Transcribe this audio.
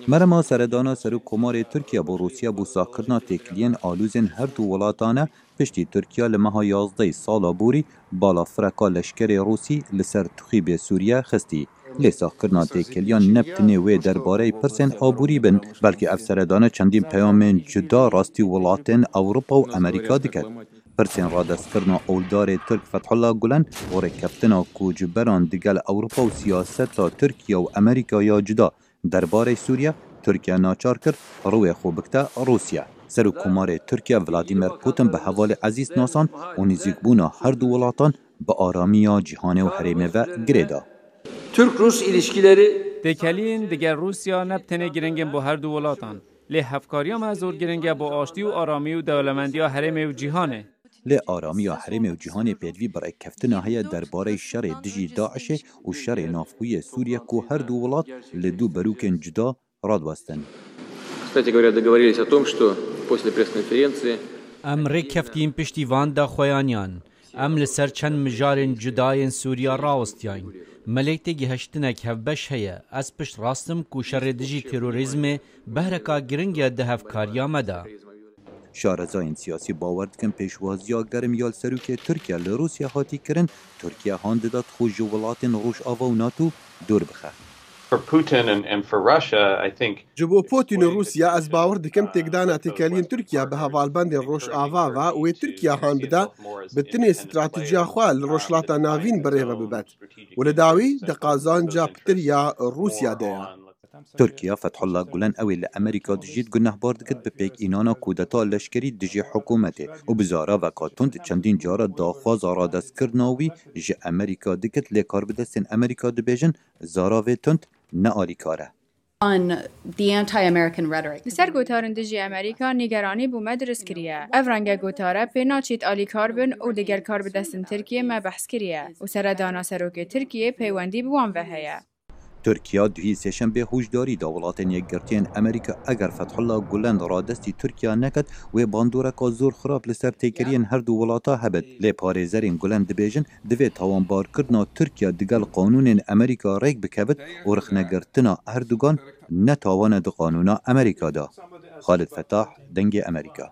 مرما سردانا سرو کمار ترکیه با روسیه بو ساکرنا تکلین آلوزین هر دو ولاتانه پشتی ترکیه لمها 11 سالا بوری بالا فرکا لشکر روسی لسر تخیب سوریه خستی. لی ساکرنا تکلیان نبتنی وی درباره پرسن آبوری بن بلکه افسردانه چندین پیام جدا راستی ولاتین اوروپا و امریکا دکد. پرسین را دست کرنا اولدار ترک فتح الله گلن و رکبتنا کوجبران دیگل اوروپا و سیاست ترکیه و امریکا یا جدا درباره سوریه ترکیه ناچار کرد روی خوبکتا روسیه. سر و کمار ترکیه ولادیمیر پوتین به حوال عزیز ناسان و نزیک بونا هر دو ولاتان به آرامی جهان و حریم و گریدا. Türk-Rus ilişkileri دکلین دیگر روسیا نبتنه گرنگن با هر دو ولاتان. لی هفکاریا مزور گرنگه با آشتی و آرامی و دولمندی و حریم و جهانه. لی آرامی و حریم و جهان پیدوی برای کفتنا هیا درباره شر دژی داعش و شر نافخوی سوریه که هر دو ولات لدو بروکن جدا رادواستن. Кстати говоря, договорились о том, что после пресс-конференции ام رکفتیم پشتی وان دا خویانیان. ام لسر چند مجارن جداین سوریا راوستیان. ملیت گهشتنک هفبش هیا. از پشت راستم کو شر دژی تروریزم بهرکا گرنگی ده هفکاریا مدا. شارزاین سیاسی باورد کن پیشوازیا گرم یال سروک ترکیه لروسیا هاتی کرن ترکیه هانددات خوش ولاتین روش آوا و ناتو دور بخه. جبو پوتین روسیا از باور دکم تکدانا تکالین ترکیه به حوالبند روش آوا و ترکیه هان بدا بتنی استراتیجیا خوال روشلاتا ناوین بریوه ببد ولداوی دقازان جا پتریا روسیا دیا. ترکیه فتح الله گلن اوی لامریکا دجید گناه بارد کد به پیک اینانا کودتا لشکری دجی حکومته و بزارا و کاتوند چندین جارا داخواز را دست کرناوی جه امریکا دکت لیکار بدستن امریکا دبیجن زارا و تند نه آلیکاره. لسر گوتارن دژی امریکا نگرانی بو مدرس کریه. اف رنگ گوتاره پینا چیت آلی کار بن و دیگر کار بدستن ترکیه ما بحث کریه و سردانا سروک ترکیه پیوندی بوان وهیه. ترکیه دوی سهشنبه هوشداری دا ولاتین یکگرتین امریکا اگر فتح الله گلن را دستی ترکیه نکد و باندورکا زور خراب لسر تیکرین هر دو ولاتا هبد لی پارێزەرین گلن دبیجن دوی تاوانبار کردنا ترکیه دگل قانون امریکا ریک بکبد و رخنگرتنا اردوگان نتاوان د قانونا امریکا دا. خالد فتاح دنگ امریکا.